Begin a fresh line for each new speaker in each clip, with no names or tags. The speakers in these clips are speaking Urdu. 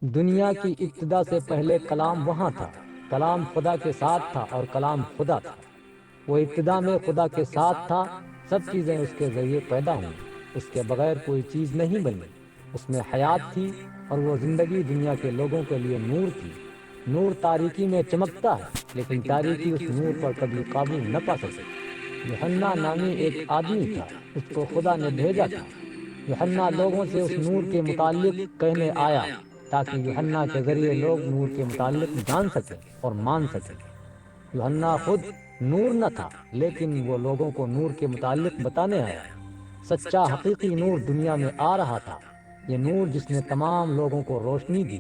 دنیا کی ابتدا سے پہلے کلام وہاں تھا، کلام خدا کے ساتھ تھا اور کلام خدا تھا۔ وہ ابتدا میں خدا کے ساتھ تھا، سب چیزیں اس کے ذریعے پیدا ہوئیں، اس کے بغیر کوئی چیز نہیں بنی۔ اس میں حیات تھی اور وہ زندگی دنیا کے لوگوں کے لیے نور تھی۔ نور تاریکی میں چمکتا ہے، لیکن تاریکی اس نور پر کبھی قابو نہ پا سکے۔ یوحنا نامی ایک آدمی تھا، اس کو خدا نے بھیجا تھا۔ یوحنا لوگوں سے اس نور کے متعلق کہنے آیا تاکہ یوحنا کے ذریعے لوگ نور کے متعلق جان سکیں اور مان سکیں۔ یوحنا خود نور نہ تھا، لیکن وہ لوگوں کو نور کے متعلق بتانے آیا۔ سچا حقیقی نور دنیا میں آ رہا تھا، یہ نور جس نے تمام لوگوں کو روشنی دی۔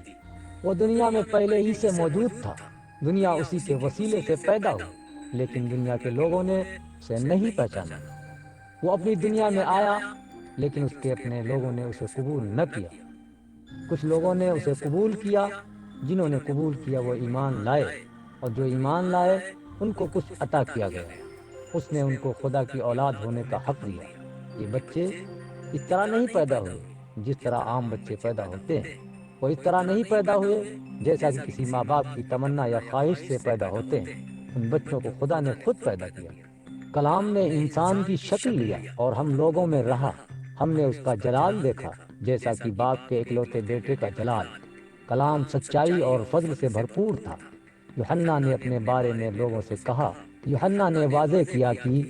وہ دنیا میں پہلے ہی سے موجود تھا، دنیا اسی کے وسیلے سے پیدا ہوئی، لیکن دنیا کے لوگوں نے اسے نہیں پہچانا۔ وہ اپنی دنیا میں آیا، لیکن اس کے اپنے لوگوں نے اسے قبول نہ کیا۔ کچھ لوگوں نے اسے قبول کیا، جنہوں نے قبول کیا وہ ایمان لائے، اور جو ایمان لائے ان کو کچھ عطا کیا گیا۔ اس نے ان کو خدا کی اولاد ہونے کا حق دیا۔ یہ بچے اس طرح نہیں پیدا ہوئے جس طرح عام بچے پیدا ہوتے ہیں۔ وہ اس طرح نہیں پیدا ہوئے جیسا کہ کسی ماں باپ کی تمنا یا خواہش سے پیدا ہوتے ہیں۔ ان بچوں کو خدا نے خود پیدا کیا۔ کلام نے انسان کی شکل لیا اور ہم لوگوں میں رہا۔ ہم نے اس کا جلال دیکھا، جیسا کہ باپ کے اکلوتے بیٹے کا جلال۔ کلام سچائی اور فضل سے بھرپور تھا۔ یوحنا نے اپنے بارے میں لوگوں سے کہا۔ یوحنا نے واضح کیا کہ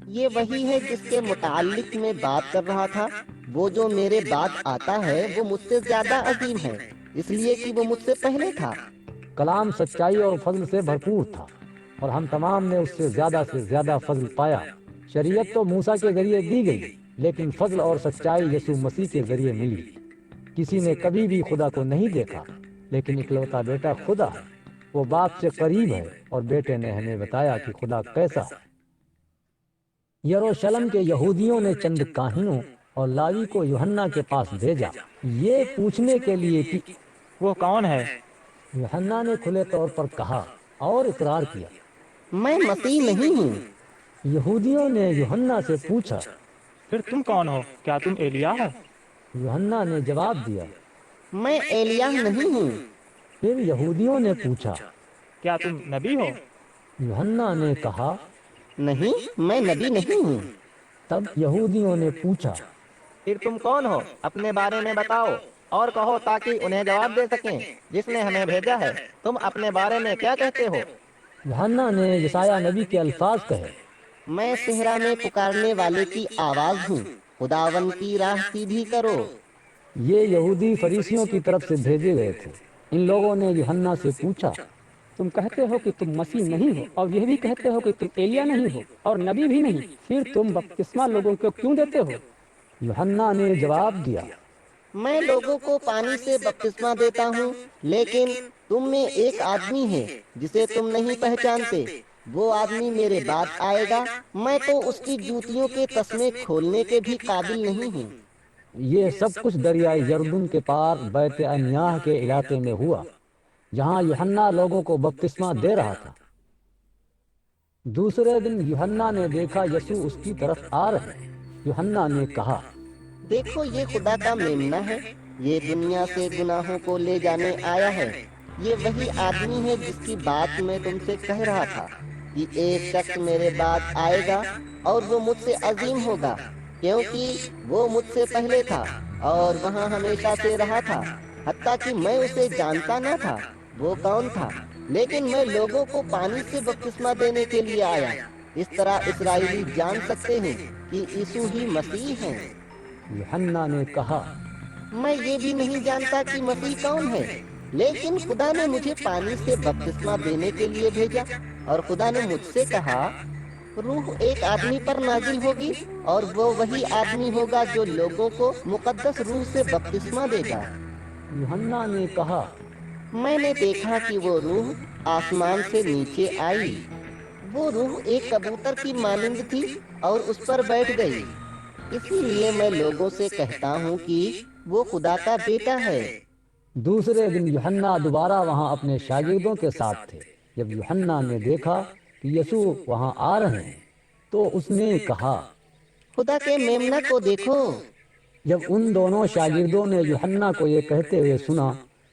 یہ وہی ہے جس کے متعلق میں بات کر رہا تھا۔ وہ جو میرے بعد آتا ہے وہ مجھ سے زیادہ عظیم ہے، اس لیے کہ وہ مجھ سے پہلے تھا۔
کلام سچائی اور فضل سے بھرپور تھا، اور ہم تمام نے اس سے زیادہ فضل پایا۔ شریعت تو موسیٰ کے ذریعے دی گئی، لیکن فضل اور سچائی یسوع مسیح کے ذریعے ملی۔ کسی نے کبھی بھی خدا کو نہیں دیکھا، لیکن اکلوتا بیٹا خدا ہے۔ وہ باپ سے قریب ہے، اور بیٹے نے ہمیں بتایا کہ خدا کیسا ہے۔ یروشلم کے یہودیوں نے چند کاہنوں اور لاوی کو یوحنا کے پاس بھیجا، یہ پوچھنے کے لیے کہ
وہ کون ہے؟
یوحنا نے کھلے طور پر کہا اور اقرار کیا،
میں مسیح نہیں ہوں۔
یہودیوں نے یوحنا سے پوچھا،
پھر تم کون ہو؟ کیا تم ایلیا ہو؟
یوحنا نے جواب دیا۔
میں ایلیاہ نہیں ہوں۔
پھر یہودیوں نے پوچھا،
کیا تم نبی ہو؟
یوحنا نے کہا،
نہیں، میں نبی نہیں ہوں۔
تب یہودیوں نے پوچھا،
پھر تم کون ہو؟ اپنے بارے میں بتاؤ اور کہو تاکہ انہیں جواب دے سکیں جس نے ہمیں بھیجا ہے۔ تم اپنے بارے میں کیا کہتے ہو؟
یوحنا نے یسایہ نبی کے الفاظ کہے،
میں صحرا میں پکارنے والے کی آواز ہوں، خداوند کی راہ سیدھی کرو۔
یہ یہودی فریسیوں کی طرف سے بھیجے گئے تھے۔ ان لوگوں نے یوحنا سے پوچھا،
تم کہتے ہو کہ تم مسیح نہیں ہو، اور یہ بھی کہتے ہو کہ تم ایلیا نہیں ہو اور نبی بھی نہیں، پھر تم بپتسمہ لوگوں کو کیوں دیتے ہو؟
یوحنا نے جواب دیا،
میں لوگوں کو پانی سے بپتسمہ دیتا ہوں، لیکن تم میں ایک آدمی ہے جسے تم نہیں پہچانتے۔ وہ آدمی میرے بعد آئے گا، میں تو اس کی جوتیوں کے تسمے کھولنے کے بھی قابل نہیں ہوں۔
یہ سب کچھ دریائے یردن کے پار بیت عنیاہ کے علاقے میں ہوا، جہاں یوحنا لوگوں کو بپتسمہ دے رہا تھا۔ دوسرے دن یوحنا نے دیکھا یسوع اس کی طرف آ رہے۔ یوحنا نے کہا،
دیکھو یہ خدا کا میمنہ ہے، یہ دنیا سے گناہوں کو لے جانے آیا ہے۔ یہ وہی آدمی ہے جس کی بات میں تم سے کہہ رہا تھا کہ ایک شخص میرے بعد آئے گا اور وہ مجھ سے عظیم ہوگا، کیونکہ وہ مجھ سے پہلے تھا اور وہاں ہمیشہ سے رہا تھا، حتیٰ کہ میں اسے جانتا نہ تھا وہ کون تھا، لیکن میں لوگوں کو پانی سے بپتسمہ دینے کے لیے آیا۔ اس طرح اسرائیلی جان سکتے ہیں کہ یسوع ہی مسیح ہیں۔
یوحنا نے کہا،
میں یہ بھی نہیں جانتا کہ مسیح کون ہے، لیکن خدا نے مجھے پانی سے بپتسمہ دینے کے لیے بھیجا، اور خدا نے مجھ سے کہا، روح ایک آدمی پر نازل ہوگی، اور وہ وہی آدمی ہوگا جو لوگوں کو مقدس روح سے بپتسمہ دے گا۔
یوحنا نے کہا،
میں نے دیکھا کہ وہ روح آسمان سے نیچے آئی۔ وہ روح ایک کبوتر کی مانند تھی اور اس پر بیٹھ گئی۔ اسی لیے میں لوگوں سے کہتا ہوں کہ وہ خدا کا بیٹا ہے۔
دوسرے دن یوحنا دوبارہ وہاں اپنے شاگردوں کے ساتھ تھے۔ جب یوحنا نے دیکھا کہ یسوع وہاں آ رہے ہیں تو اس نے کہا،
خدا کے میمنہ کو دیکھو۔
جب ان دونوں شاگردوں نے یوحنا کو یہ کہتے ہوئے سنا